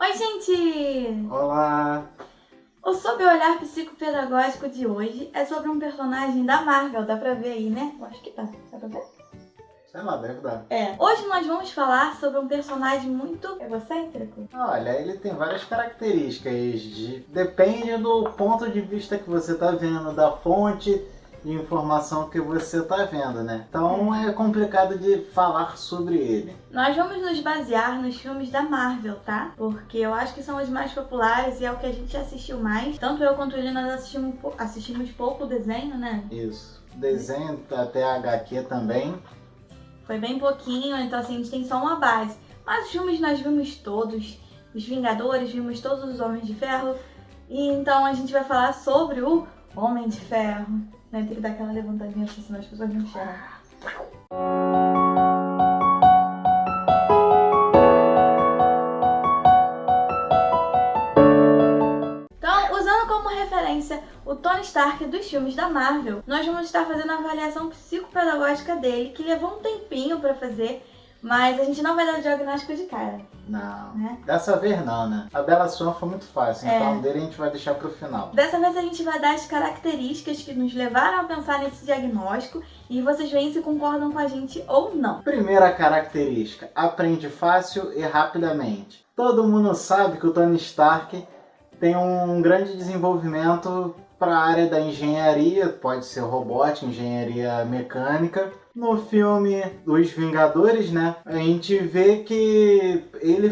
Oi, gente! Olá! O Sob o Olhar Psicopedagógico de hoje é sobre um personagem da Marvel. Dá pra ver aí, né? Eu acho que tá. Dá pra ver? Sei lá, deve dar. Hoje nós vamos falar sobre um personagem muito egocêntrico. Olha, ele tem várias características. Depende do ponto de vista que você tá vendo, da fonte de informação que você tá vendo, né? Então é complicado de falar sobre ele. Nós vamos nos basear nos filmes da Marvel, tá? Porque eu acho que são os mais populares e é o que a gente assistiu mais. Tanto eu quanto ele, nós assistimos pouco desenho, né? Isso. Desenho, até HQ também. Foi bem pouquinho, então assim, a gente tem só uma base. Mas os filmes nós vimos todos. Os Vingadores, vimos todos os Homens de Ferro. E então a gente vai falar sobre o Homem de Ferro. Né? Tem que dar aquela levantadinha assim, senão as pessoas não enxergam. Então, usando como referência o Tony Stark dos filmes da Marvel, nós vamos estar fazendo a avaliação psicopedagógica dele, que levou um tempinho pra fazer, mas a gente não vai dar o diagnóstico de cara. Não, né? Dessa vez não, né? A Bela Swan foi muito fácil, então dele a gente vai deixar pro final. Dessa vez a gente vai dar as características que nos levaram a pensar nesse diagnóstico e vocês veem se concordam com a gente ou não. Primeira característica, aprende fácil e rapidamente. Todo mundo sabe que o Tony Stark tem um grande desenvolvimento para a área da engenharia, pode ser robótica, engenharia mecânica. No filme dos Vingadores, né, a gente vê que ele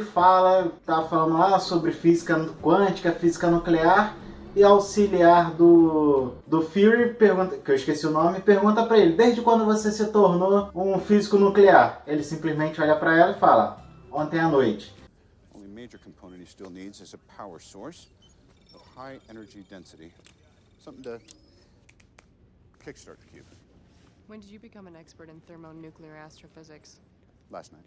tá falando lá sobre física quântica, física nuclear, e auxiliar do Fury, que eu esqueci o nome, pergunta para ele, desde quando você se tornou um físico nuclear? Ele simplesmente olha para ela e fala, ontem à noite. Only major component he still needs is a power source of high energy density. Something to kickstart the cube. When did you become an expert in thermonuclear astrophysics? Last night.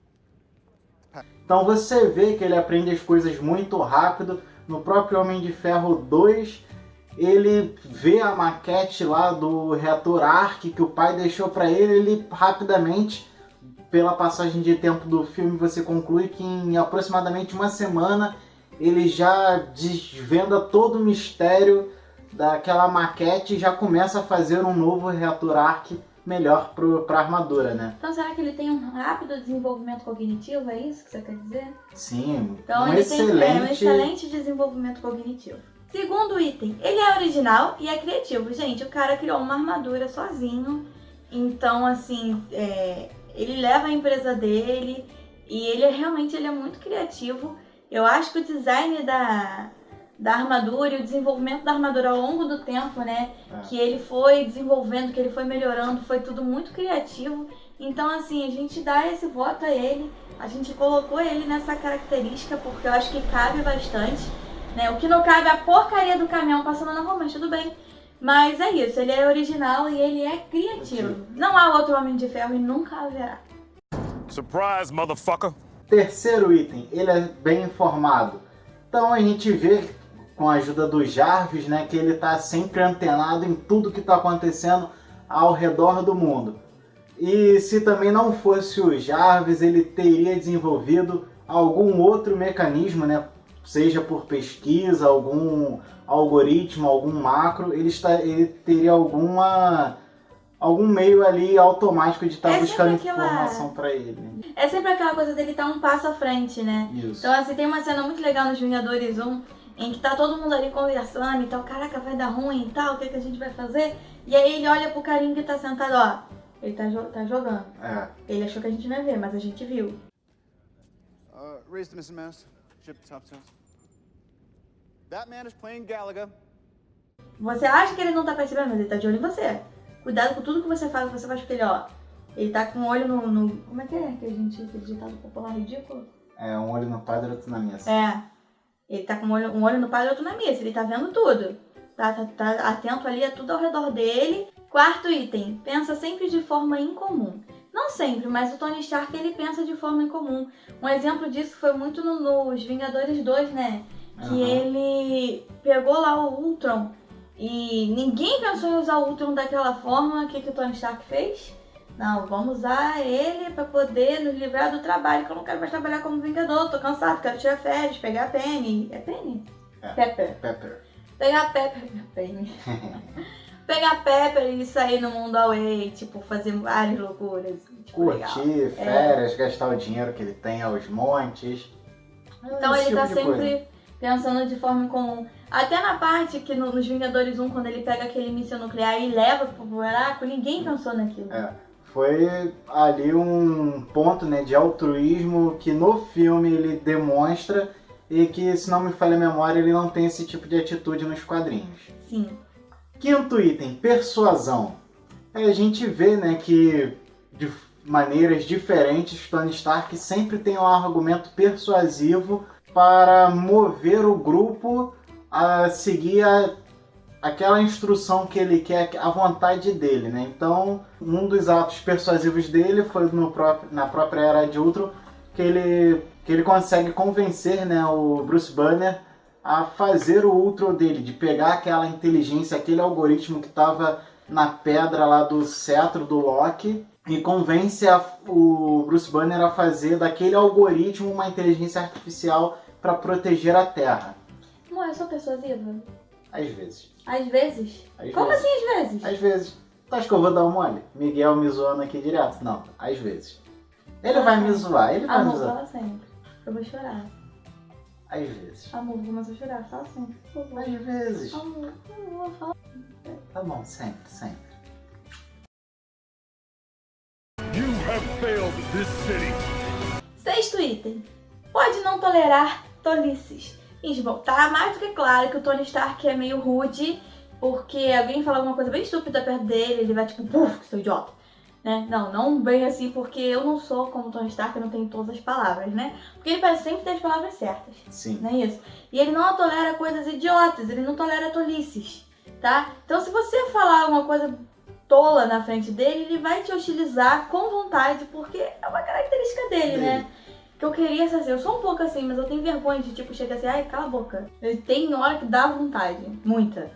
Então você vê que ele aprende as coisas muito rápido. No próprio Homem de Ferro 2, ele vê a maquete lá do reator Ark que o pai deixou para ele rapidamente, pela passagem de tempo do filme, você conclui que em aproximadamente uma semana ele já desvenda todo o mistério daquela maquete e já começa a fazer um novo reator Ark melhor para a armadura, né? Então será que ele tem um rápido desenvolvimento cognitivo? É isso que você quer dizer? Sim, então ele tem um excelente desenvolvimento cognitivo. Segundo item, ele é original e é criativo. Gente, o cara criou uma armadura sozinho. Então, assim, ele leva a empresa dele e ele é muito criativo. Eu acho que o design da armadura e o desenvolvimento da armadura ao longo do tempo, né? Que ele foi desenvolvendo, que ele foi melhorando, foi tudo muito criativo. Então, assim, a gente dá esse voto a ele, a gente colocou ele nessa característica porque eu acho que cabe bastante, né? O que não cabe é a porcaria do caminhão passando na rua, mas tudo bem. Mas é isso, ele é original e ele é criativo. Não há outro Homem de Ferro e nunca haverá. Surprise, motherfucker! Terceiro item, ele é bem informado. Então a gente vê, com a ajuda do Jarvis, né, que ele está sempre antenado em tudo que está acontecendo ao redor do mundo. E se também não fosse o Jarvis, ele teria desenvolvido algum outro mecanismo, né, seja por pesquisa, algum algoritmo, algum macro, ele teria algum meio ali automático de estar buscando informação para ele. É sempre aquela coisa dele estar um passo à frente, né? Isso. Então assim, tem uma cena muito legal nos Vingadores 1, em que tá todo mundo ali conversando e tal, caraca, vai dar ruim e tal, o que a gente vai fazer? E aí ele olha pro carinha que tá sentado, ó, ele tá jogando. Ele achou que a gente não ia ver, mas a gente viu. Raise the missing mouse. Ship the top tails. That man is playing Galaga. Você acha que ele não tá percebendo, mas ele tá de olho em você. Cuidado com tudo que você faz porque ele, ó, ele tá com um olho no... Como é que aquele ditado popular ridículo? Um olho no padre, outro na mesa. Ele tá com um olho no padre e outro na mesa, ele tá vendo tudo. Tá atento ali a tudo ao redor dele. Quarto item, pensa sempre de forma incomum. Não sempre, mas o Tony Stark ele pensa de forma incomum. Um exemplo disso foi muito nos Vingadores 2, né? Que ele pegou lá o Ultron e ninguém pensou em usar o Ultron daquela forma. O que o Tony Stark fez? Não, vamos usar ele pra poder nos livrar do trabalho, que eu não quero mais trabalhar como Vingador. Tô cansado, quero tirar férias, pegar a Penny. É Penny? Pepper. Pegar a Pepper. Penny. Pegar a Pepper e sair no mundo away, tipo, fazer várias loucuras. Tipo, curtir, férias, gastar o dinheiro que ele tem aos montes. Então Esse ele tá tipo de coisa. sempre pensando de forma comum. Até na parte que nos Vingadores 1, quando ele pega aquele míssil nuclear e leva pro buraco, ninguém pensou naquilo. Foi ali um ponto, né, de altruísmo que no filme ele demonstra e que, se não me falha a memória, ele não tem esse tipo de atitude nos quadrinhos. Sim. Quinto item, persuasão. A gente vê, né, que de maneiras diferentes Tony Stark sempre tem um argumento persuasivo para mover o grupo a seguir aquela instrução que ele quer, a vontade dele, né? Então, um dos atos persuasivos dele foi na própria Era de Ultron, que ele consegue convencer, né, o Bruce Banner a fazer o Ultron dele, de pegar aquela inteligência, aquele algoritmo que estava na pedra lá do cetro do Loki, e convence o Bruce Banner a fazer daquele algoritmo uma inteligência artificial para proteger a Terra. Não, eu sou persuasiva? Às vezes. Às vezes? Como assim às vezes? Às vezes. Tu acha que eu vou dar um mole? Miguel me zoando aqui direto? Não, às vezes. Ele vai me zoar, ele vai me Amor, zoar. fala sempre. Eu vou chorar. Às vezes. Amor, vou começar a chorar. Fala sempre, por favor. Às vezes. Amor, fala. Tá bom, sempre, sempre. You have failed this city. Sexto item. Pode não tolerar tolices. Bom, tá mais do que claro que o Tony Stark é meio rude, porque alguém fala alguma coisa bem estúpida perto dele, ele vai tipo, puf, que sou idiota. Né? Não bem assim, porque eu não sou como o Tony Stark, eu não tenho todas as palavras, né? Porque ele parece sempre ter as palavras certas. Sim. Não é isso? E ele não tolera coisas idiotas, ele não tolera tolices, tá? Então se você falar uma coisa tola na frente dele, ele vai te hostilizar com vontade, porque é uma característica dele, né? Que eu queria ser assim, eu sou um pouco assim, mas eu tenho vergonha de tipo, chegar assim, ai, cala a boca. Tem hora que dá vontade, muita.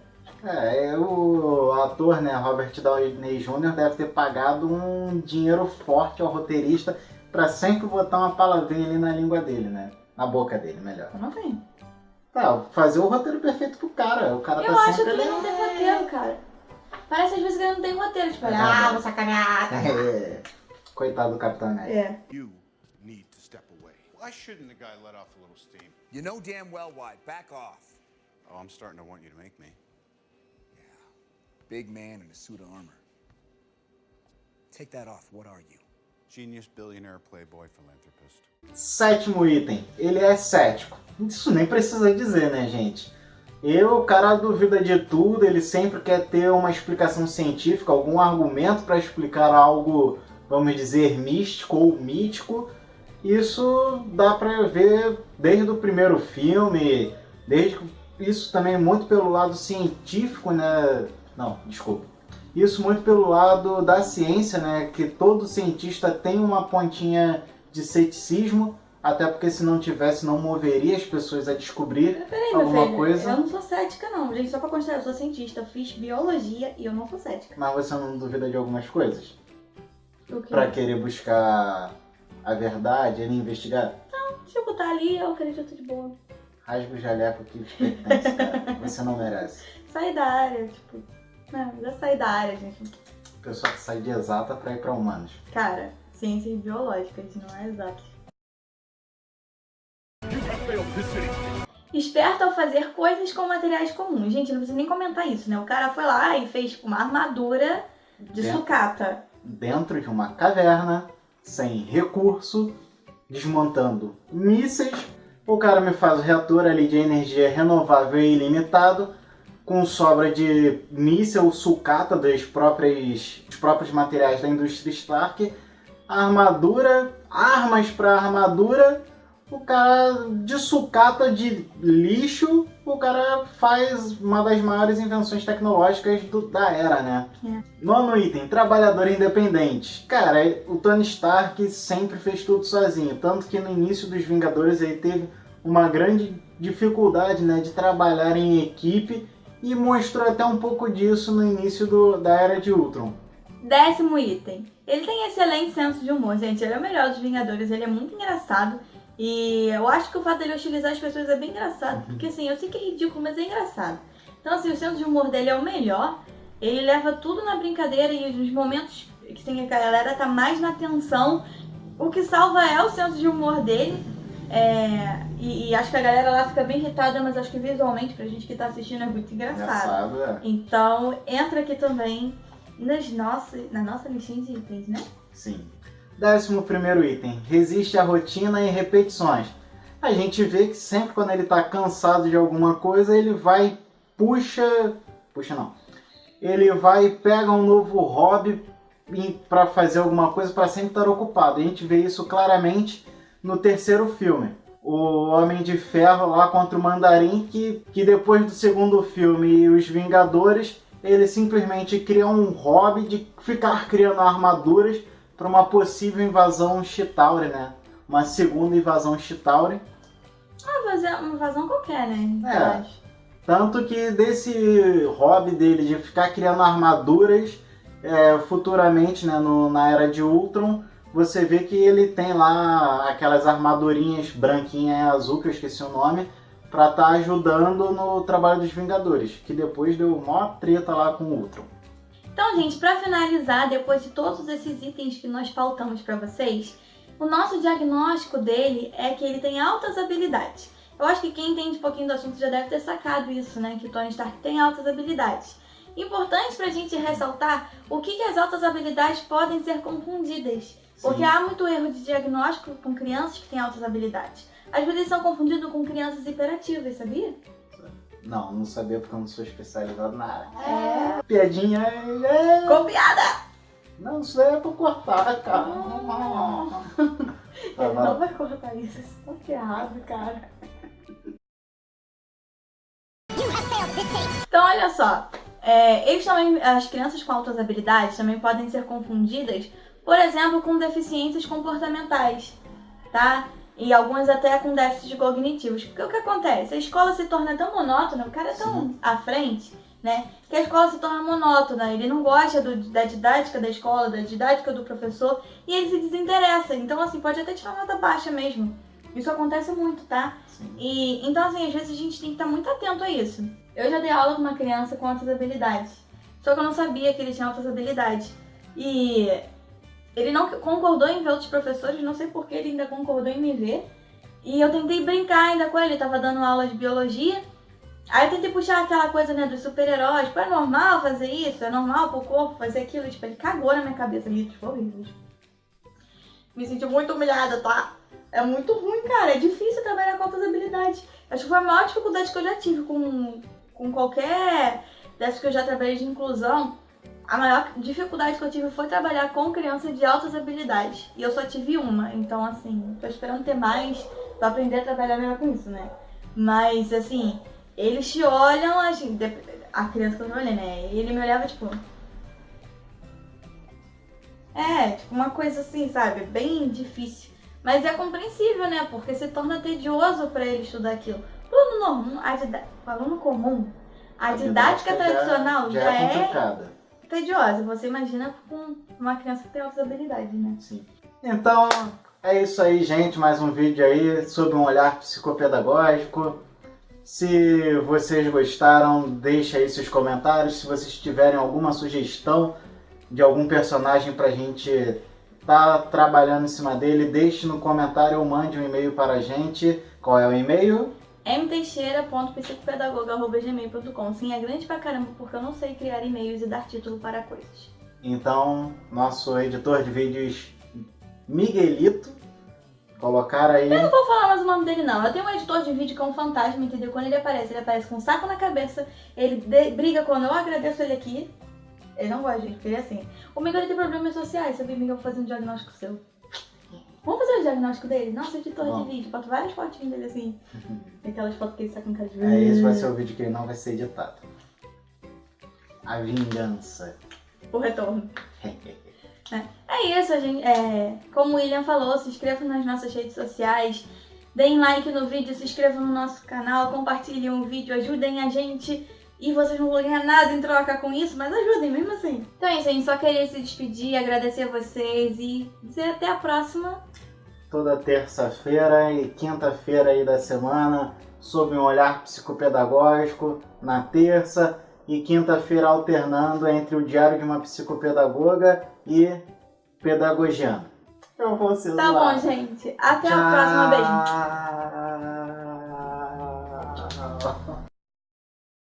O ator, né, Robert Downey Jr. deve ter pagado um dinheiro forte ao roteirista pra sempre botar uma palavrinha ali na língua dele, né? Na boca dele, melhor. Eu não tenho. Tá, fazer o roteiro perfeito pro cara. O cara Eu tá acho que sempre ele não tem roteiro, cara. Parece às vezes que ele não tem roteiro, tipo, vou sacanear. Coitado do Capitão América. You need to step away. Why shouldn't the guy let off a little steam? You know damn well why. Back off. Oh, I'm starting to want you to make me. Big man in a suit of armor. Take that off. What are you? Genius, billionaire, playboy, philanthropist. Sétimo item, ele é cético. Isso nem precisa dizer, né, gente? O cara duvida de tudo, ele sempre quer ter uma explicação científica, algum argumento para explicar algo, vamos dizer, místico ou mítico. Isso dá para ver desde o primeiro filme, isso também muito pelo lado científico, né? Não, desculpa. Isso muito pelo lado da ciência, né? Que todo cientista tem uma pontinha de ceticismo, até porque se não tivesse, não moveria as pessoas a descobrir alguma coisa. Eu não sou cética não, gente, só pra constar, eu sou cientista, eu fiz biologia e eu não sou cética. Mas você não duvida de algumas coisas? O quê? Pra querer buscar a verdade, ele investigar? Não, tipo, tá ali, eu acredito de boa. Rasga o jaleco que te pertence, cara. Você não merece. Sair da área, tipo... Não, já saí da área, gente. O pessoal que sai de exata pra ir pra humanos. Cara, ciências biológicas, não é exatas. You have failed this city. Esperto ao fazer coisas com materiais comuns. Gente, não precisa nem comentar isso, né? O cara foi lá e fez tipo, uma armadura de sucata. Dentro de uma caverna, sem recurso, desmontando mísseis. O cara me faz o reator ali de energia renovável e ilimitado, com sobra de míssel sucata dos próprios materiais da indústria Stark, armadura, armas para armadura, o cara de sucata de lixo, o cara faz uma das maiores invenções tecnológicas da era, né? Nono item, trabalhador independente. Cara, o Tony Stark sempre fez tudo sozinho, tanto que no início dos Vingadores ele teve uma grande dificuldade, né, de trabalhar em equipe, e mostrou até um pouco disso no início da Era de Ultron. 10º item. Ele tem excelente senso de humor, gente. Ele é o melhor dos Vingadores, ele é muito engraçado. E eu acho que o fato dele hostilizar as pessoas é bem engraçado. Porque assim, eu sei que é ridículo, mas é engraçado. Então assim, o senso de humor dele é o melhor. Ele leva tudo na brincadeira e nos momentos que tem a galera tá mais na tensão. O que salva é o senso de humor dele. E acho que a galera lá fica bem irritada, mas acho que visualmente, pra gente que tá assistindo, é muito engraçado. Então, entra aqui também na nossa listinha de itens, né? Sim. 11º item. Resiste à rotina e repetições. A gente vê que sempre quando ele tá cansado de alguma coisa, ele vai, ele vai e pega um novo hobby para fazer alguma coisa, para sempre estar ocupado. A gente vê isso claramente no 3º filme. O Homem de Ferro lá contra o Mandarim, que depois do 2º filme e os Vingadores, ele simplesmente cria um hobby de ficar criando armaduras para uma possível invasão Chitauri, né? Uma segunda invasão Chitauri. Uma invasão qualquer, né? Eu acho. Tanto que desse hobby dele de ficar criando armaduras, futuramente, né, na Era de Ultron, você vê que ele tem lá aquelas armadurinhas branquinha e azul, que eu esqueci o nome, para estar ajudando no trabalho dos Vingadores, que depois deu maior treta lá com o Ultron. Então, gente, pra finalizar, depois de todos esses itens que nós pautamos pra vocês, o nosso diagnóstico dele é que ele tem altas habilidades. Eu acho que quem entende um pouquinho do assunto já deve ter sacado isso, né? Que o Tony Stark tem altas habilidades. Importante pra gente ressaltar o que as altas habilidades podem ser confundidas. Porque há muito erro de diagnóstico com crianças que têm altas habilidades. Às vezes eles são confundidos com crianças hiperativas, sabia? Não sabia porque eu não sou especializado na área. Piadinha Copiada! Não, isso é pra cortar, cara. Ele não vai cortar isso, isso tá errado, cara. Então, olha só. Eles também, as crianças com altas habilidades também podem ser confundidas, por exemplo, com deficiências comportamentais, tá? E algumas até com déficits cognitivos. Porque o que acontece? A escola se torna tão monótona, o cara é tão à frente, né? Que a escola se torna monótona, ele não gosta da didática da escola, da didática do professor, e ele se desinteressa. Então, assim, pode até tirar nota baixa mesmo. Isso acontece muito, tá? E então, assim, às vezes a gente tem que estar muito atento a isso. Eu já dei aula com uma criança com altas habilidades, só que eu não sabia que ele tinha altas habilidades. E ele não concordou em ver outros professores, não sei por que ele ainda concordou em me ver. E eu tentei brincar ainda com ele, ele tava dando aula de biologia. Aí eu tentei puxar aquela coisa, né, dos super-heróis. Tipo, é normal fazer isso? É normal pro corpo fazer aquilo? Tipo, ele cagou na minha cabeça ali, tipo, horrível. Me senti muito humilhada, tá? É muito ruim, cara. É difícil trabalhar com altas habilidades. Acho que foi a maior dificuldade que eu já tive com qualquer dessas que eu já trabalhei de inclusão. A maior dificuldade que eu tive foi trabalhar com crianças de altas habilidades. E eu só tive uma. Então, assim, tô esperando ter mais pra aprender a trabalhar melhor com isso, né? Mas, assim, eles te olham, assim, a criança que eu me olhei, né? E ele me olhava, tipo... tipo, uma coisa assim, sabe? Bem difícil. Mas é compreensível, né? Porque se torna tedioso pra ele estudar aquilo. Pro aluno comum, a didática tradicional já é complicada. Tediosa. Você imagina com uma criança que tem altas habilidades, né? Sim. Então, é isso aí, gente. Mais um vídeo aí sobre um olhar psicopedagógico. Se vocês gostaram, deixa aí seus comentários. Se vocês tiverem alguma sugestão de algum personagem pra gente tá trabalhando em cima dele, deixe no comentário ou mande um e-mail para a gente. Qual é o e-mail? mteixeira.psicopedagoga@gmail.com. Sim, é grande pra caramba, porque eu não sei criar e-mails e dar título para coisas. Então, nosso editor de vídeos, Miguelito, colocar aí... Eu não vou falar mais o nome dele, não. Eu tenho um editor de vídeo que é um fantasma, entendeu? Quando ele aparece com um saco na cabeça, ele briga quando eu agradeço ele aqui. Ele não gosta de gente, porque ele é assim. O Miguel tem problemas sociais, sabia, Miguel? Vou fazer um diagnóstico seu. Vamos fazer o diagnóstico dele? Nossa, editor de vídeo. Boto várias fotinhas dele assim. Aquelas fotos que ele sai com cara de... Esse vai ser o vídeo que não vai ser editado. A vingança. O retorno. É isso, gente. Como o William falou, se inscrevam nas nossas redes sociais. Deem like no vídeo, se inscrevam no nosso canal, compartilhem o vídeo, ajudem a gente. e vocês não vão ganhar nada em troca com isso, mas ajudem mesmo assim. Então é isso, a gente só queria se despedir, agradecer a vocês e dizer até a próxima. Toda terça-feira e quinta-feira aí da semana, sob um olhar psicopedagógico, na terça e quinta-feira alternando entre o Diário de uma Psicopedagoga e Pedagogiano. Eu vou ser Tá bom, gente. Até a próxima. Beijo.